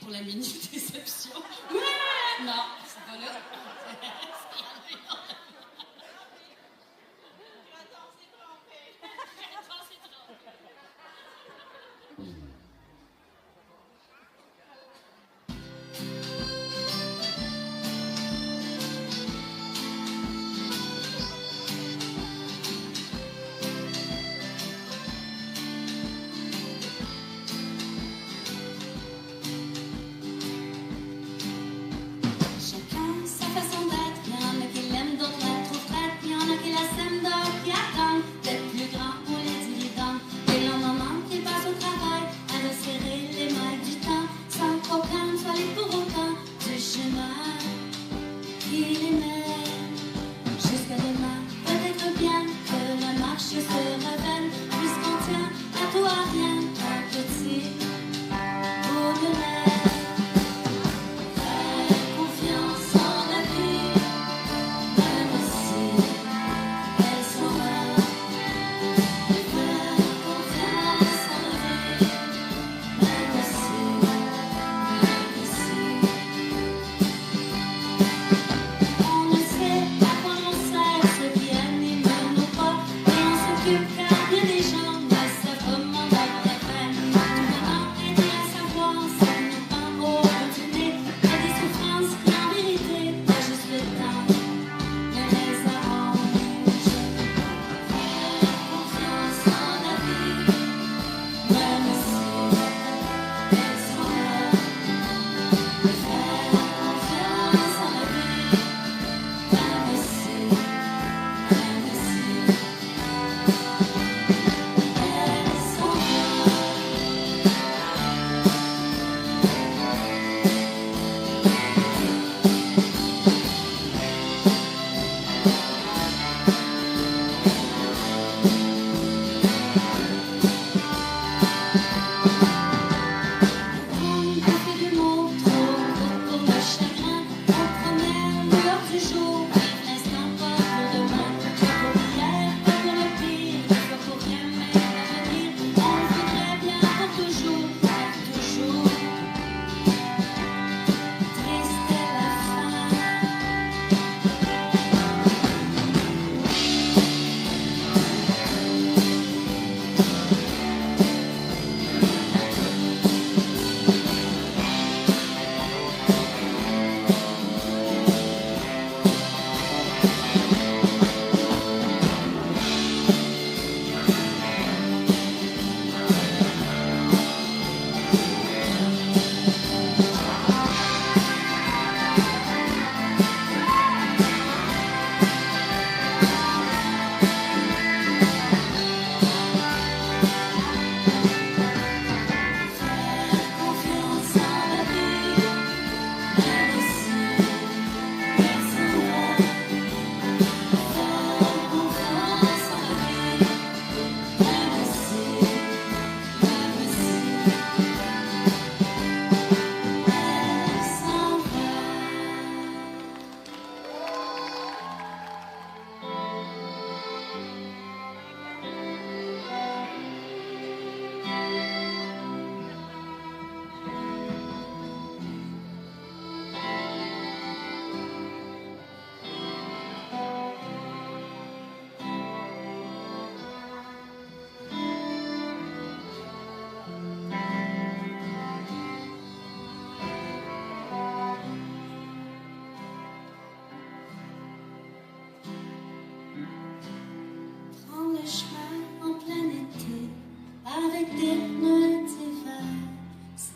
pour la mini-déception. Ouais! Non, c'est pas là.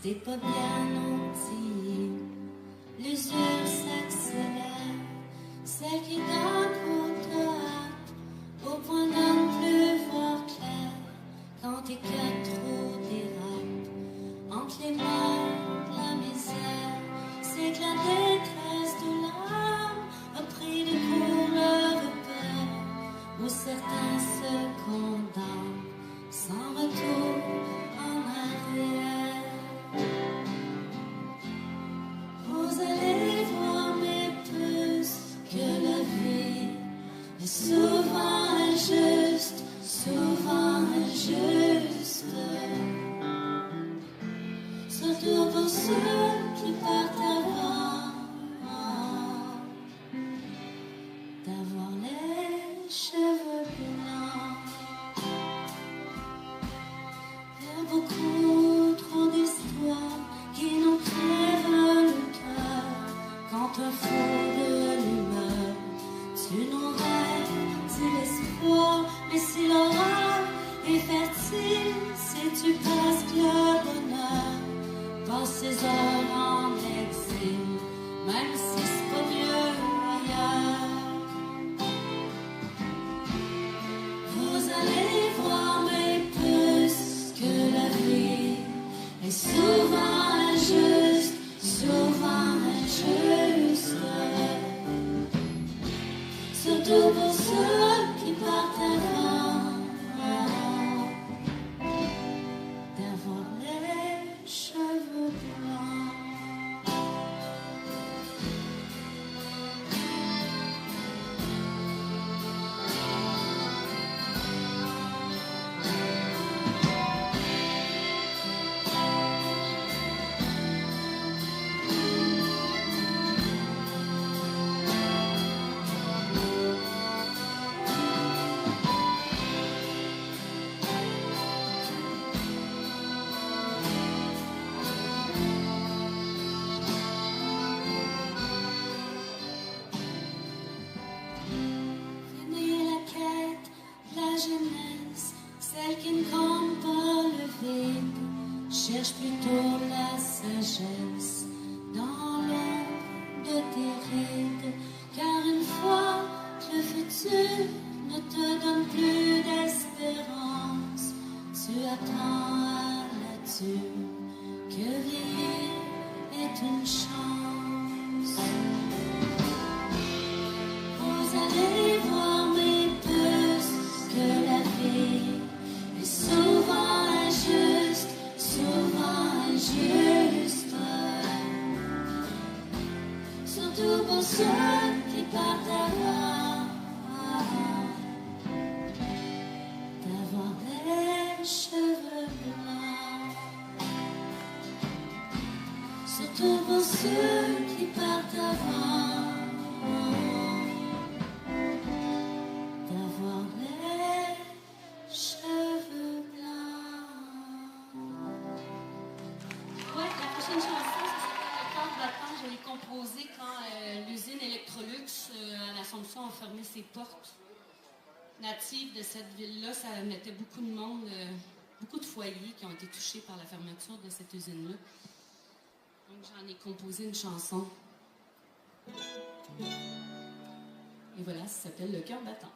T'es pas bien outillé, les heures s'accélèrent, celle qui donne trop hâte, au point de ne plus voir clair, quand tes cœurs trop dérapent, entre les mains de la misère, c'est que la détresse de l'âme a pris des couleurs de peur, où certains se condamnent, sans retour en arrière. Vous allez voir, mais plus que la vie est souvent injuste, souvent injuste. Surtout pour ceux tu passes le bonheur par ces heures en exil, même si c'est pas mieux ailleurs. Vous allez voir, mais plus que la vie est souvent injuste, souvent injuste. Surtout pour ceux qui partent avant d'avoir les cheveux blancs. Celle qui ne compte pas le vide, cherche plutôt la sagesse dans l'ombre de tes rides. Car une fois que le futur ne te donne plus d'espérance, tu attends à là-dessus que vieillir est une chance. Vous allez voir, mais plus que la vie est souvent injuste, souvent injuste. Surtout pour ceux qui partent avant d'avoir les cheveux blancs. Surtout pour ceux qui partent avant d'avoir les cheveux blancs. Ouais, la prochaine chanson, ça s'appelle Le Cœur battant. Je l'ai composée quand l'usine Electrolux à l'Assomption a fermé ses portes. Native de cette ville-là, ça mettait beaucoup de monde, beaucoup de foyers qui ont été touchés par la fermeture de cette usine-là. Donc j'en ai composé une chanson. Et voilà, ça s'appelle Le Cœur battant.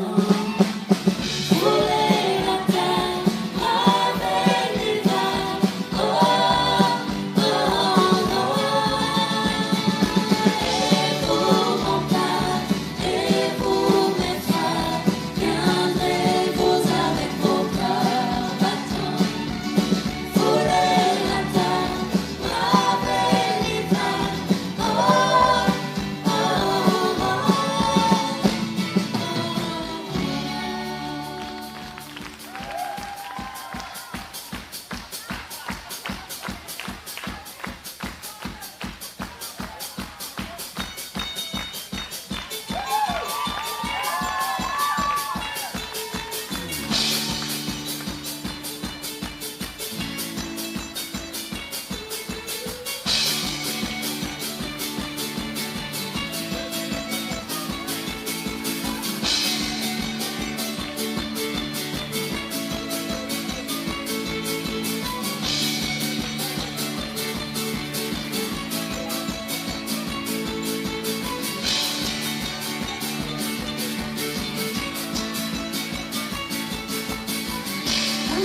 Quand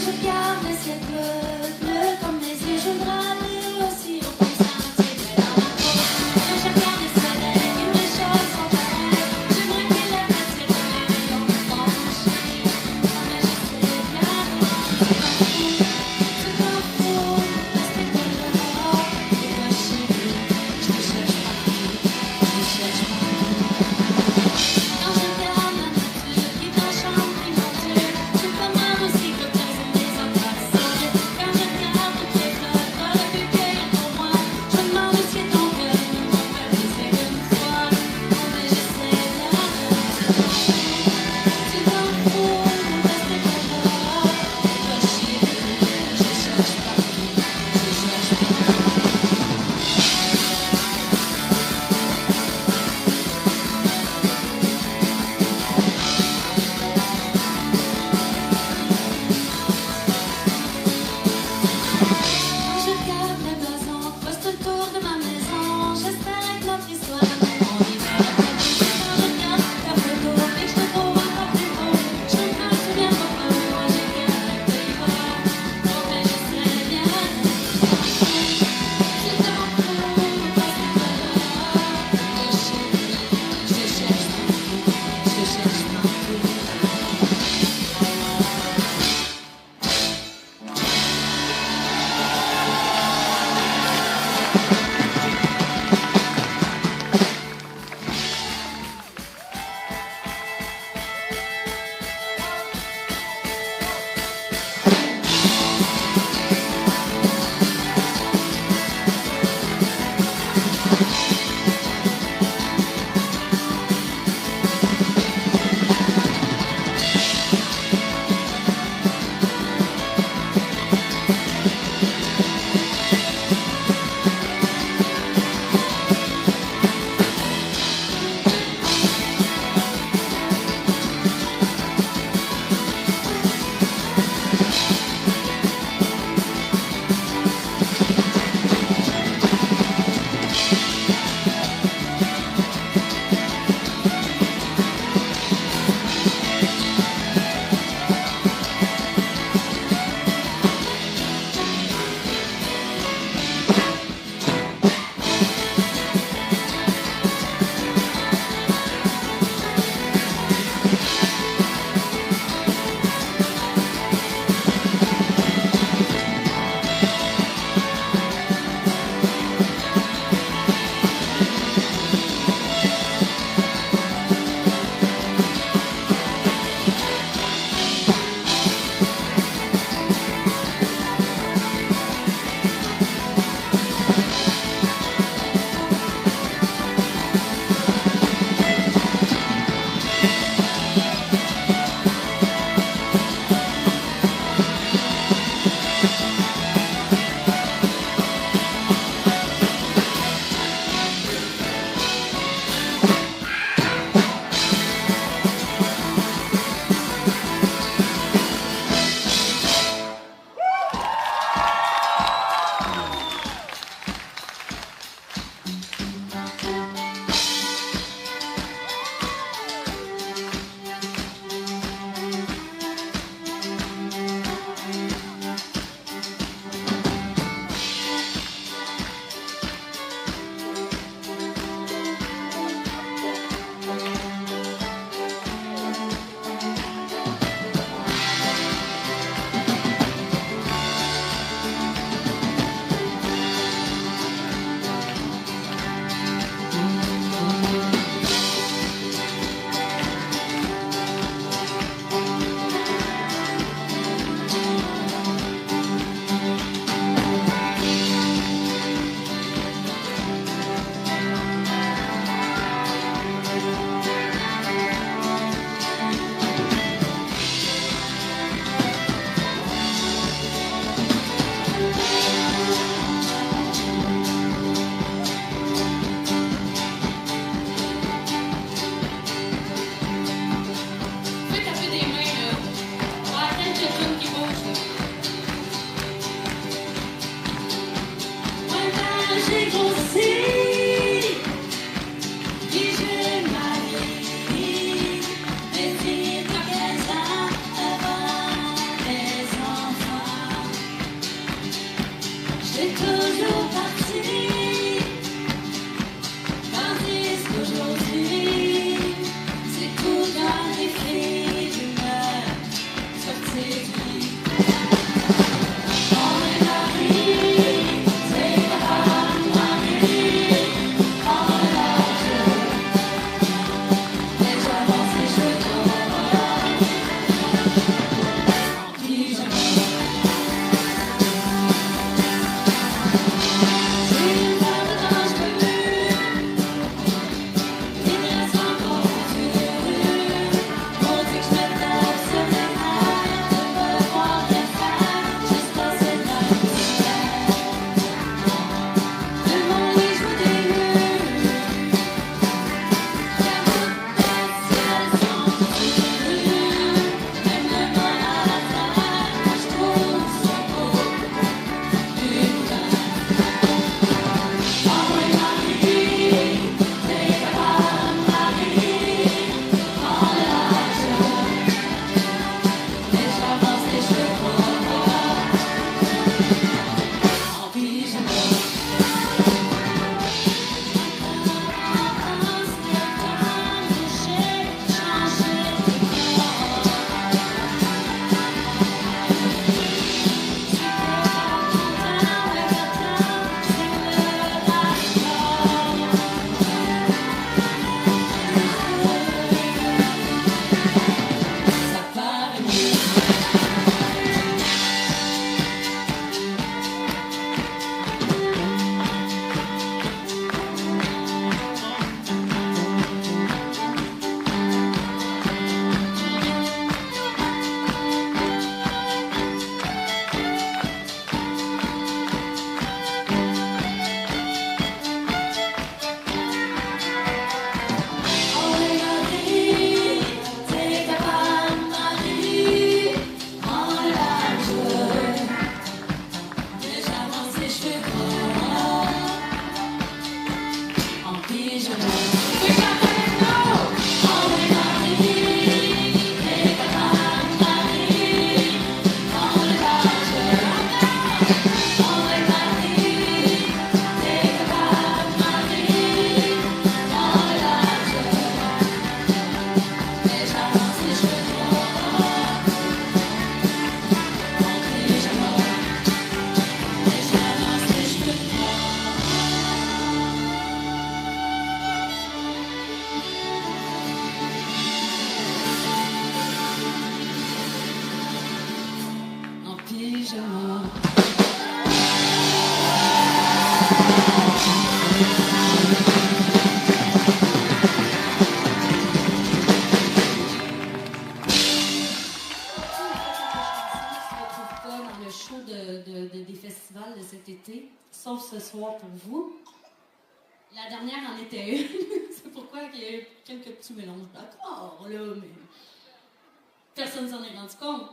je regarde tes fleurs, de cet été, sauf ce soir pour vous. La dernière en était une. C'est pourquoi il y a eu quelques petits mélanges d'accords, là, mais personne s'en est rendu compte.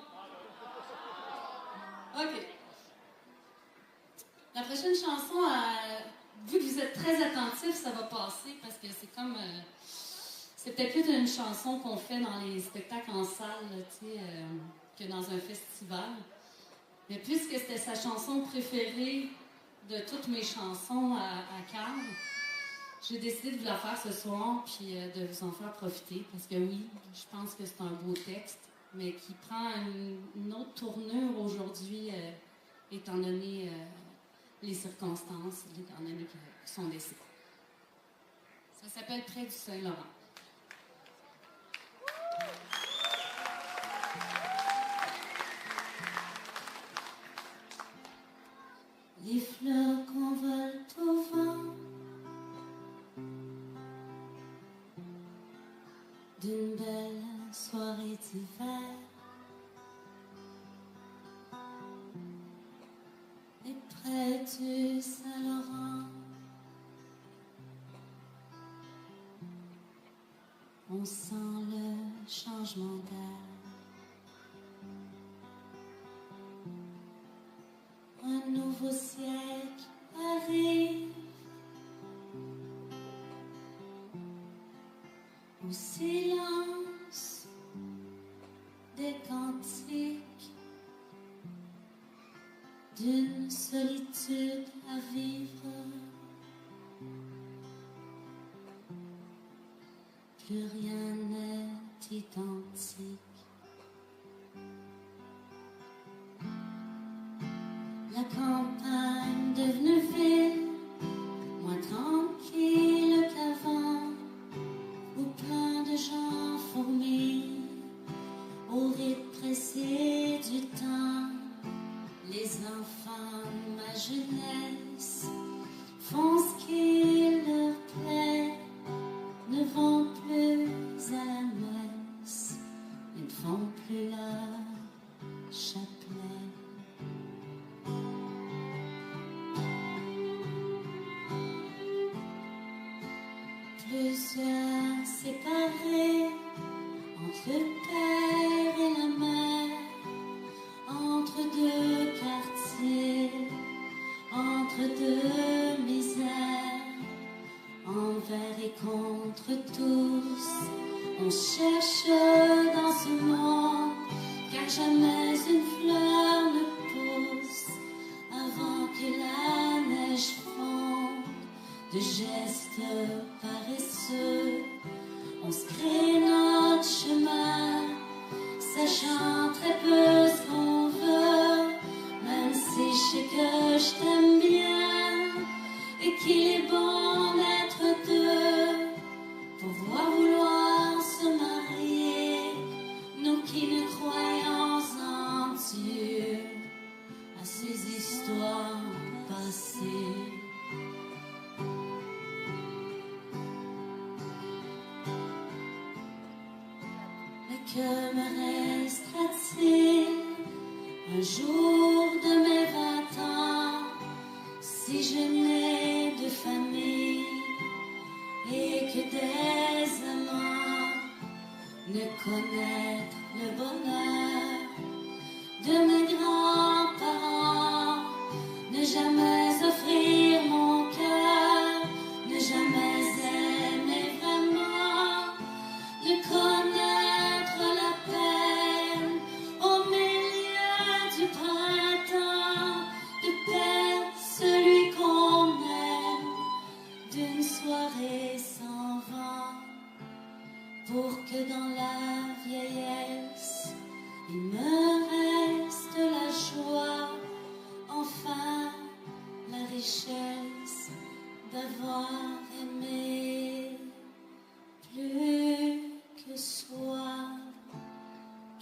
OK. La prochaine chanson, vu que vous êtes très attentifs, ça va passer parce que c'est comme... c'est peut-être plus une chanson qu'on fait dans les spectacles en salle, tu sais, que dans un festival. Mais puisque c'était sa chanson préférée de toutes mes chansons à Carl, j'ai décidé de vous la faire ce soir puis de vous en faire profiter. Parce que oui, je pense que c'est un beau texte, mais qui prend une autre tournure aujourd'hui, étant donné les circonstances, étant donné son décès. Ça s'appelle Près du Saint-Laurent. Les fleurs convolent au vent d'une belle soirée d'hiver. Et près du Saint-Laurent, on sent le changement d'air. Un nouveau siècle arrive, au silence des cantiques, d'une solitude à vivre. Plus rien n'est identique. La campagne devenue ville, moins tranquille qu'avant, où plein de gens fourmillent au rythme pressé du temps. Les enfants de ma jeunesse font ce qu'il leur plaît, ne vont plus à la messe, ils ne font plus leur chapelet. Plusieurs séparés entre le père et la mère, entre deux quartiers, entre deux misères, envers et contre tous. On cherche dans ce monde, car jamais une fleur ne pousse avant que la neige fonde. De gestes paresseux, on se crée notre chemin, sachant très peu ce qu'on veut, même si je sais que je t'aime bien et qu'il est bon d'être deux. Pouvoir vouloir se marier, nous qui ne croyons en Dieu, à ces histoires passées. Que me restera-t-il un jour de mes 20 ans, si je n'ai de famille et que des amants, ne connaître le bonheur de mes grands-parents, ne jamais offrir mon cœur, ne jamais aimer vraiment, ne connaître la peine au milieu du printemps, de perdre celui qu'on aime, d'une soirée sans vent, pour que dans la vieillesse il me reste la joie, enfin la richesse d'avoir aimé plus que soi.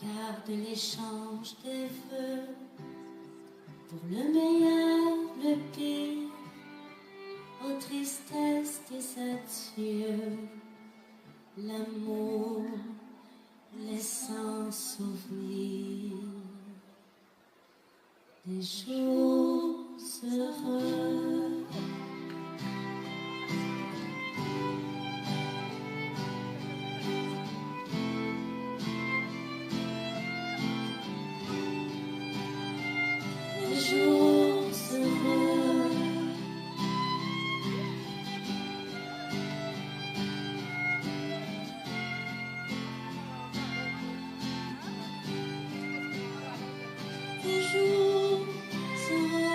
Garde l'échange des vœux pour le meilleur, le pire, aux tristesses des adieux, l'amour laissant souvenir des jours heureux. Les jours heureux. Les jours heureux.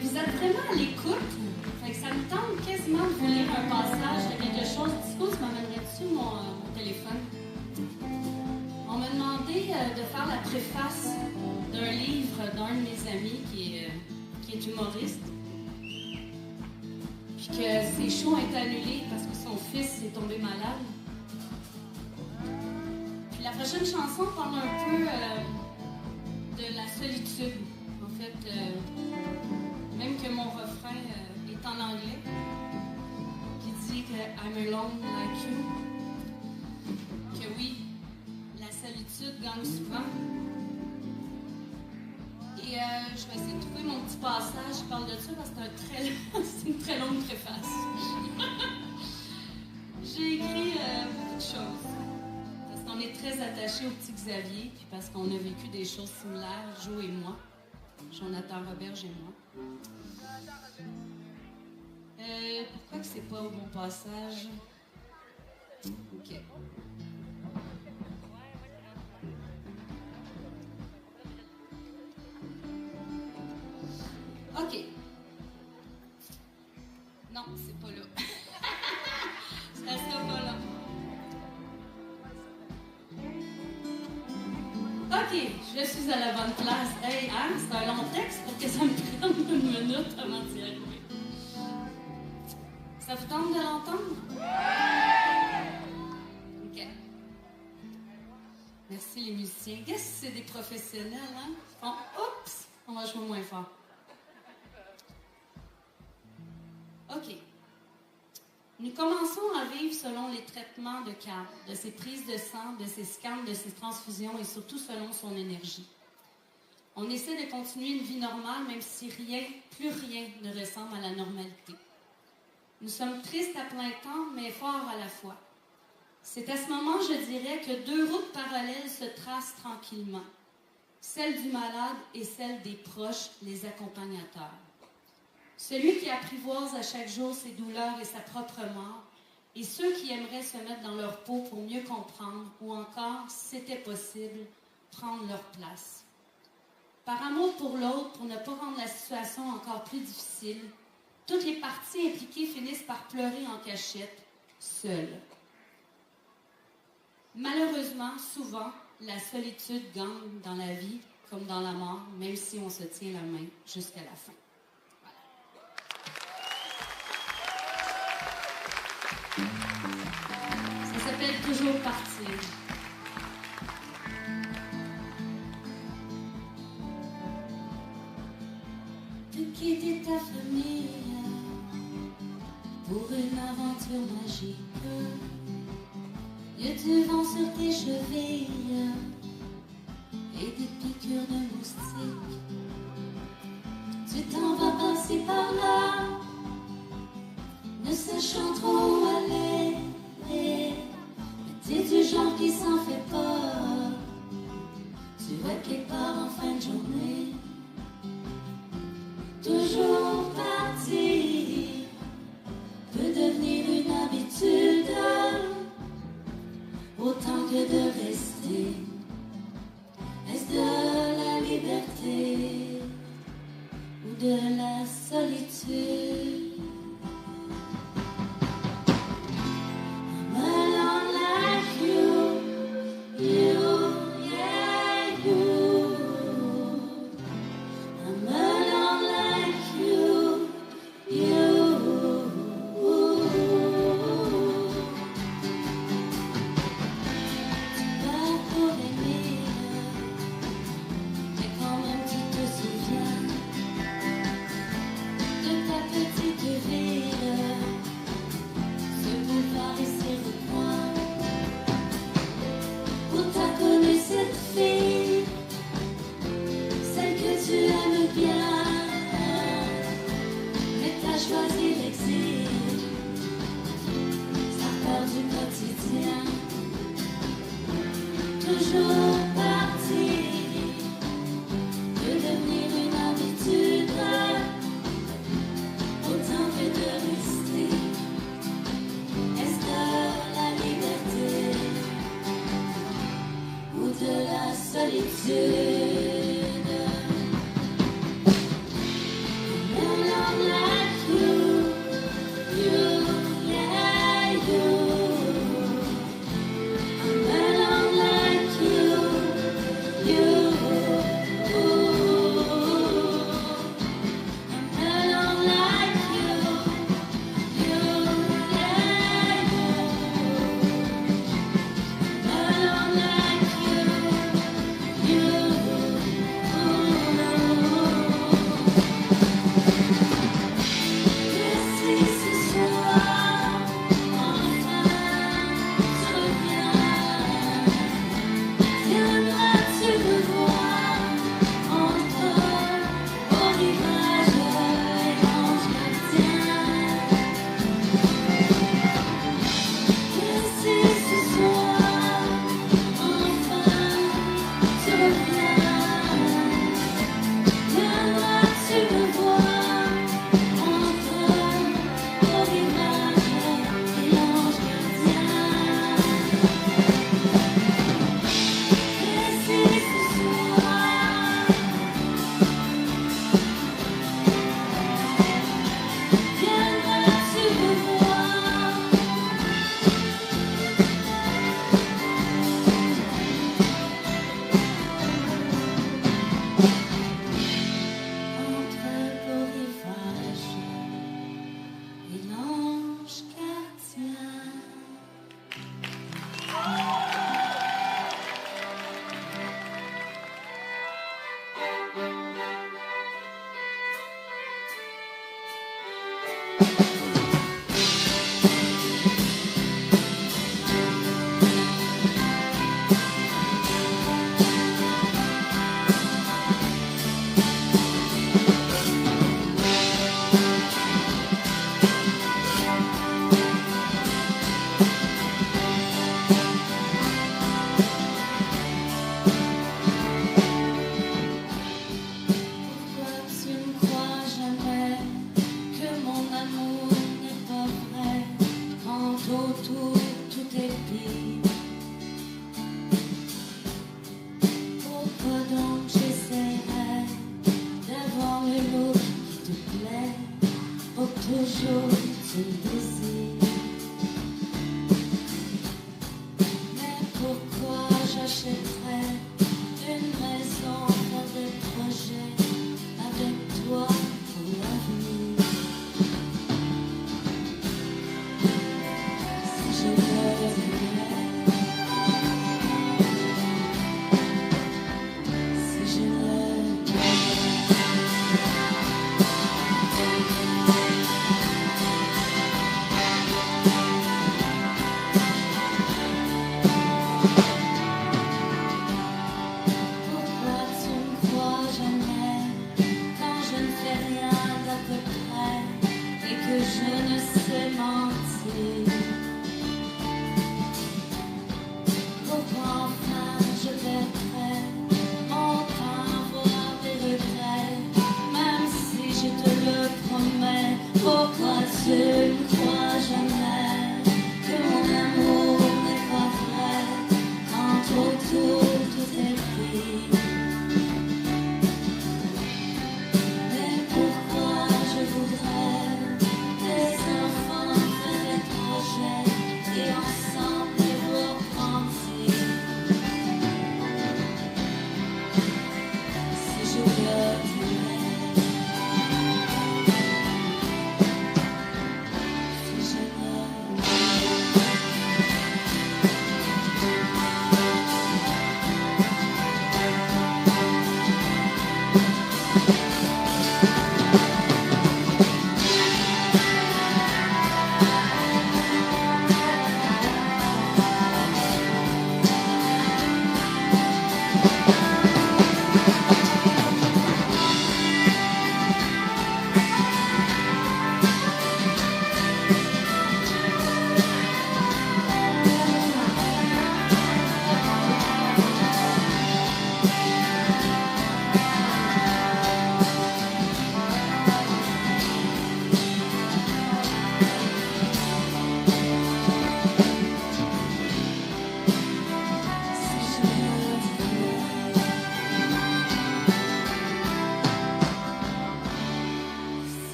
Vous êtes vraiment à l'écoute. Fait que ça me tente quasiment de vous lire un passage de quelque chose. Disco, tu m'amènerais-tu mon téléphone? On m'a demandé de faire la préface d'un livre d'un de mes amis qui est humoriste. Puis que ses shows ont été annulés parce que son fils est tombé malade. Puis la prochaine chanson parle un peu de la solitude. En fait, même que mon refrain est en anglais, qui dit que I'm alone like you. Que oui, la solitude gagne souvent. Et je vais essayer de trouver mon petit passage qui parle de ça parce que c'est une très longue préface. J'ai écrit beaucoup de choses. Parce qu'on est très attachés au petit Xavier, puis parce qu'on a vécu des choses similaires, Joe et moi. Jonathan Roberge et moi. Pourquoi que c'est pas au bon passage? OK. OK. Non, c'est pas là. Ça sera pas là. OK, je suis à la bonne place. Hey, hein, c'est un long texte pour que ça me prenne une minute avant d'y arriver. Ça vous tente de l'entendre? OK. Merci les musiciens. Qu'est-ce que c'est des professionnels, hein? Bon, oups, on va jouer moins fort. OK. Nous commençons à vivre selon les traitements de Carl, de ses prises de sang, de ses scans, de ses transfusions et surtout selon son énergie. On essaie de continuer une vie normale même si plus rien ne ressemble à la normalité. Nous sommes tristes à plein temps, mais forts à la fois. C'est à ce moment, je dirais, que deux routes parallèles se tracent tranquillement. Celle du malade et celle des proches, les accompagnateurs. Celui qui apprivoise à chaque jour ses douleurs et sa propre mort, et ceux qui aimeraient se mettre dans leur peau pour mieux comprendre, ou encore, si c'était possible, prendre leur place. Par amour pour l'autre, pour ne pas rendre la situation encore plus difficile, toutes les parties impliquées finissent par pleurer en cachette, seules. Malheureusement, souvent, la solitude gagne dans la vie comme dans la mort, même si on se tient la main jusqu'à la fin. Voilà. Ça s'appelle Toujours partir. De quitter ta famille pour une aventure magique. Il y a du vent sur tes chevilles et des piqûres de moustiques. Tu t'en vas passer par là, ne sachant trop où aller. Mais t'es du genre qui s'en fait pas. Tu vas quelque part en fin de journée. Toujours partir peut devenir une habitude, autant que de rester. Est-ce de la liberté ou de la solitude? I'm alone like you, yeah, you. I'm alone like you. Pas pour aimer, mais quand même tu te souviens de ta petite ville, ce boulevard et ses recoins, où t'as connu cette fille, celle que tu aimes bien. Mais t'as choisi l'exil, ça part du quotidien. Toujours partir peut devenir une habitude, autant que de rester. Est-ce de la liberté ou de la solitude? Alone like you, yeah, you. I'm alone like you. I'm alone like you, yeah, I'm alone like you.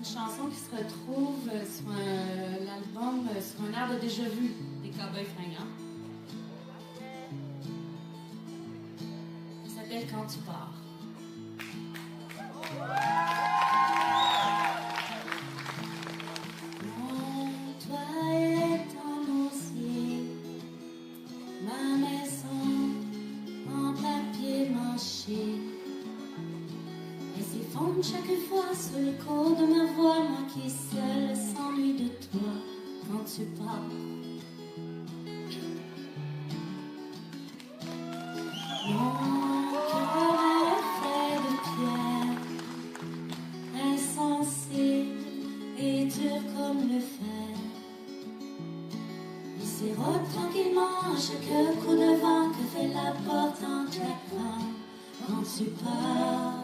Chanson qui se retrouve sur l'album, sur un air de déjà vu des Cowboys Fringants. Ça s'appelle Quand tu pars. Mon toit est en osier, ma maison en papier mâché. Et s'effondre chaque fois sur les cours de ma voix, moi qui seul s'ennuie de toi quand tu pars. Mon cœur est fait de pierre, insensé et dur comme le fer. Il sirote tranquillement à chaque coup de vent que fait la porte en claquant quand tu pars.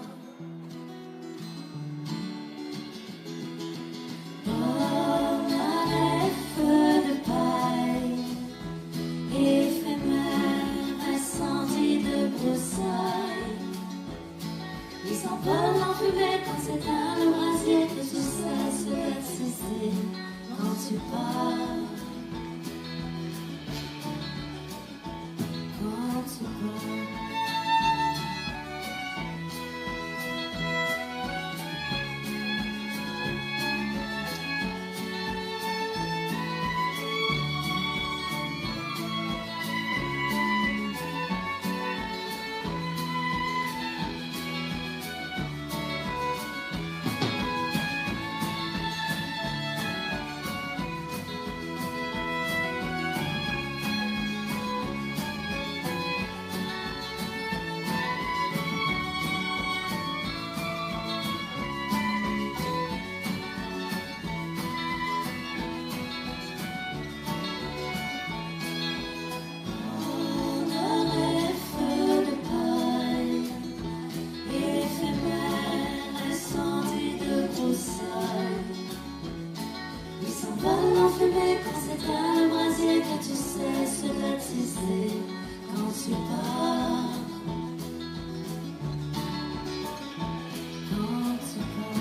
Quand c'est dans le brasier que tu cesses d'exister, quand tu pars, quand tu pars. Quand c'est dans le brasier que tu cesses d'exister, quand tu pars, quand tu pars.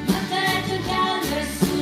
Ma tête calme sous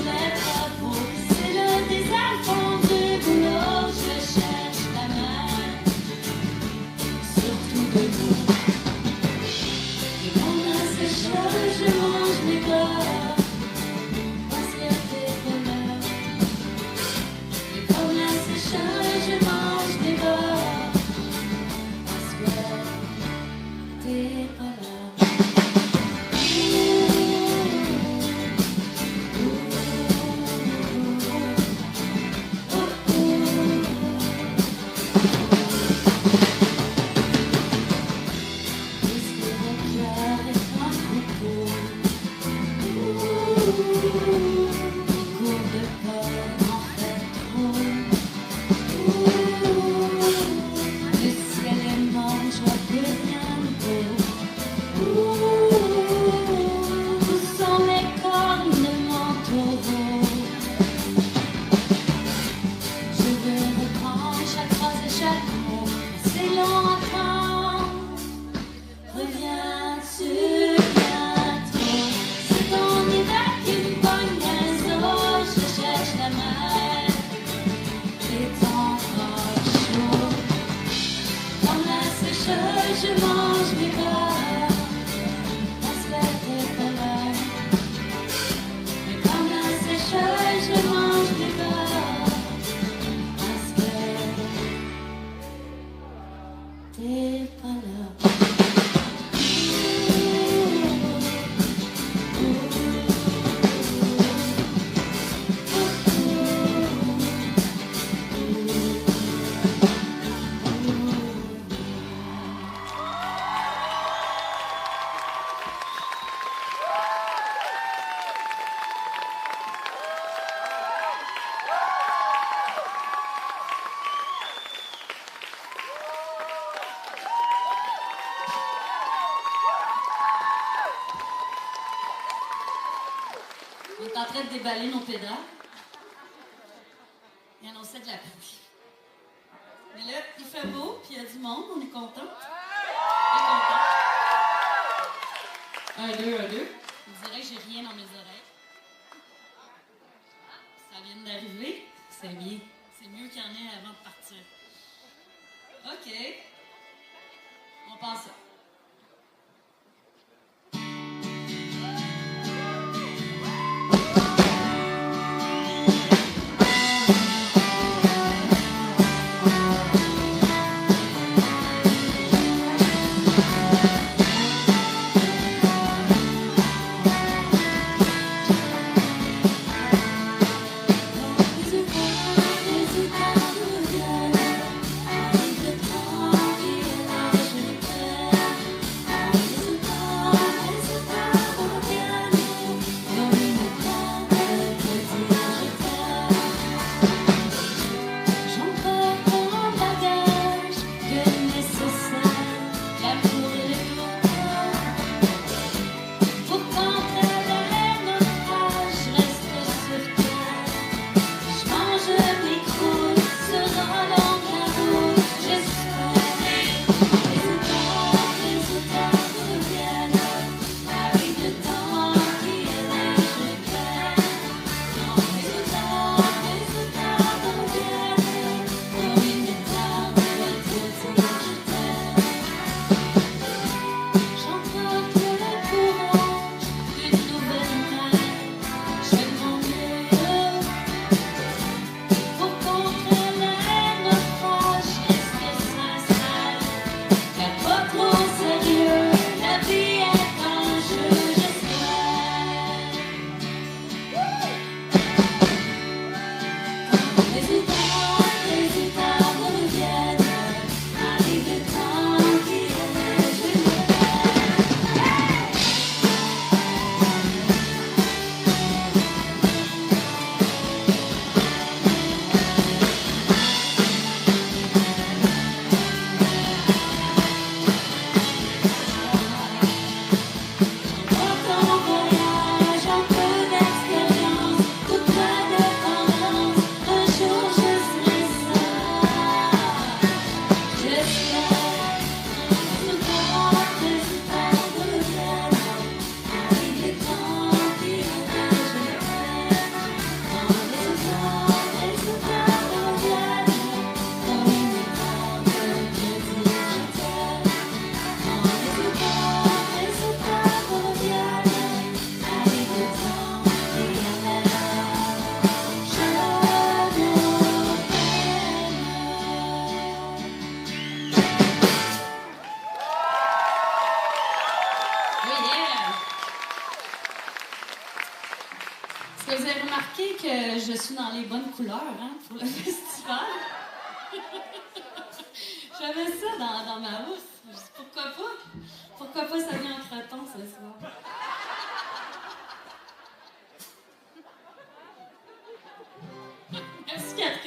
En train de déballer nos pédales. Il annonçait de la pluie. Mais là, il fait beau, puis il y a du monde, on est content. On est content. Un, deux, un, deux. Je dirais que j'ai rien dans mes oreilles. Ça vient d'arriver. C'est bien. C'est mieux qu'il y en ait avant de partir. OK. On passe ça. Est-ce que vous avez remarqué que je suis dans les bonnes couleurs pour le festival? J'avais ça dans ma housse. Je dis, pourquoi pas? Pourquoi pas ça vient en croton ce soir?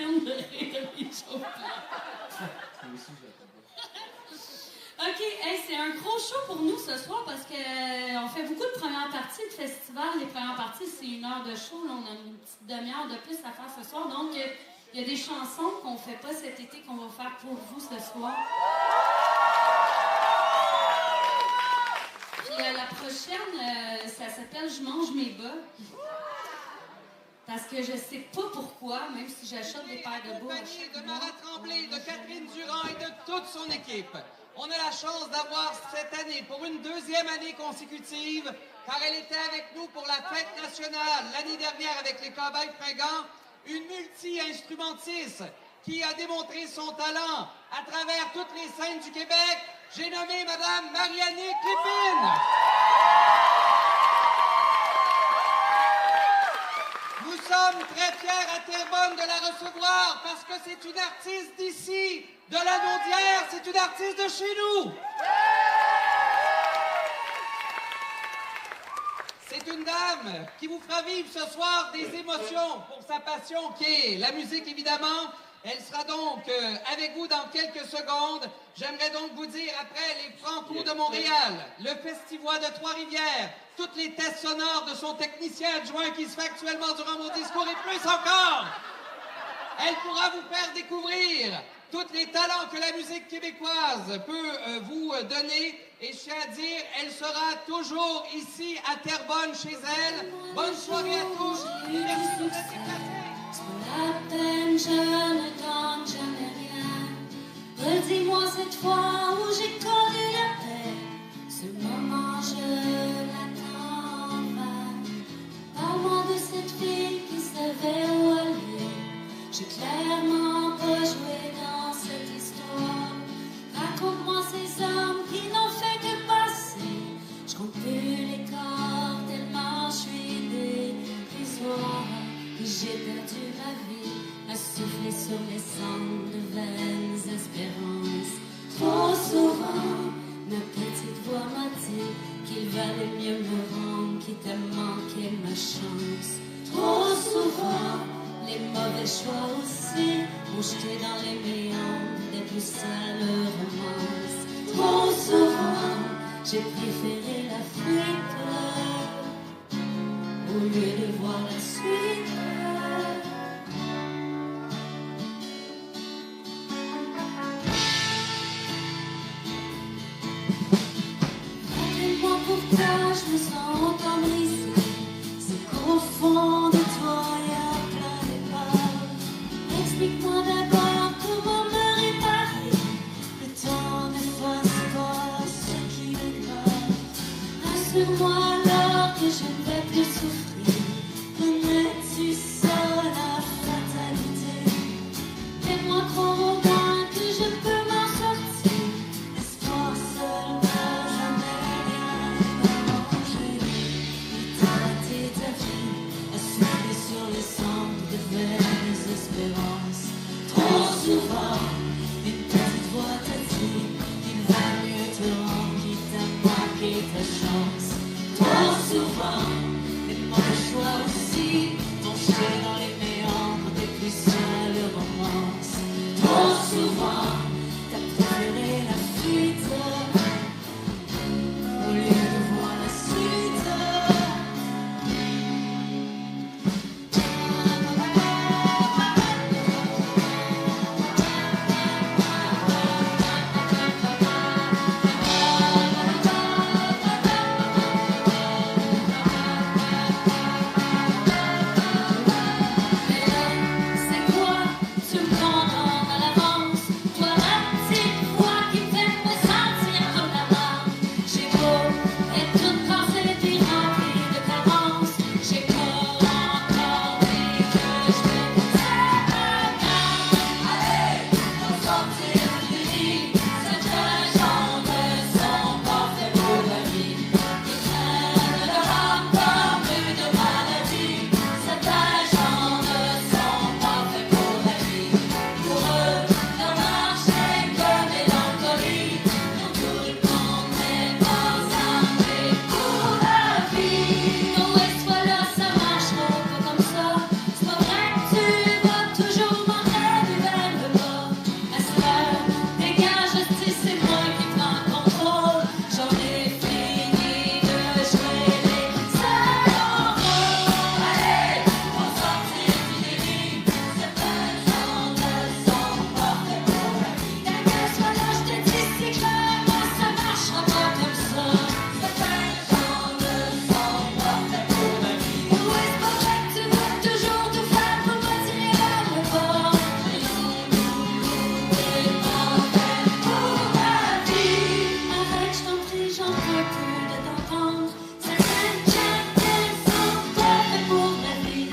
film de Rémi Chopin. OK, hey, c'est un gros show pour nous ce soir parce qu'on fait beaucoup de premières parties de festival. Les premières parties, c'est 1 heure de show. Là, on a une petite demi-heure de plus à faire ce soir. Donc, il y a des chansons qu'on ne fait pas cet été qu'on va faire pour vous ce soir. Puis la prochaine, ça s'appelle « Je mange mes bas ». Parce que je sais pas pourquoi, même si j'achète des paires de bas. De Mara Tremblay, de Catherine Durand et de toute son équipe. On a la chance d'avoir cette année, pour une 2e année consécutive, car elle était avec nous pour la fête nationale l'année dernière avec les Cowboys fringants, une multi-instrumentiste qui a démontré son talent à travers toutes les scènes du Québec. J'ai nommé Madame Marianne Clipine. Nous sommes très fiers à Terrebonne de la recevoir parce que c'est une artiste d'ici, de la Naudière, c'est une artiste de chez nous. C'est une dame qui vous fera vivre ce soir des émotions pour sa passion qui est la musique évidemment. Elle sera donc avec vous dans quelques secondes. J'aimerais donc vous dire, après les Franco de Montréal, le Festivois de Trois-Rivières, toutes les tests sonores de son technicien adjoint qui se fait actuellement durant mon discours et plus encore, elle pourra vous faire découvrir tous les talents que la musique québécoise peut vous donner. Et je tiens à dire, elle sera toujours ici à Terrebonne chez elle. Bonne soirée à tous. Merci de rester placés. La peine, je ne gagne jamais rien. Redis-moi cette fois où j'ai connu la paix. Ce moment, je l'attends enfin. Parle-moi de cette fille qui savait où aller. J'ai clairement pas joué dans cette histoire. Raconte-moi ces hommes qui n'ont fait que passer. Je compte plus les corps tellement je suis dérisoire. J'ai perdu ma vie à souffler sur les cendres de vaines espérances. Trop souvent, ma petite voix m'a dit qu'il valait mieux me rendre quitte à manquer ma chance. Trop souvent, les mauvais choix aussi m'ont jeté dans les méandres des plus sales romances. Trop souvent, j'ai préféré la fuite au lieu de voir la suite. Rappelle-moi pourquoi je me sens autant brisée. C'est qu'au fond de toi il y a plein d'épaves. Explique-moi d'abord comment me réparer. Le temps de fois c'est pas ce qui m'énerve. Rassure-moi alors que je ne vais plus souffrir. Connais-tu ça, la fatalité? Fais-moi croire au moins que je peux m'en sortir. L'espoir seul n'a jamais rien arrangé.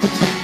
vie.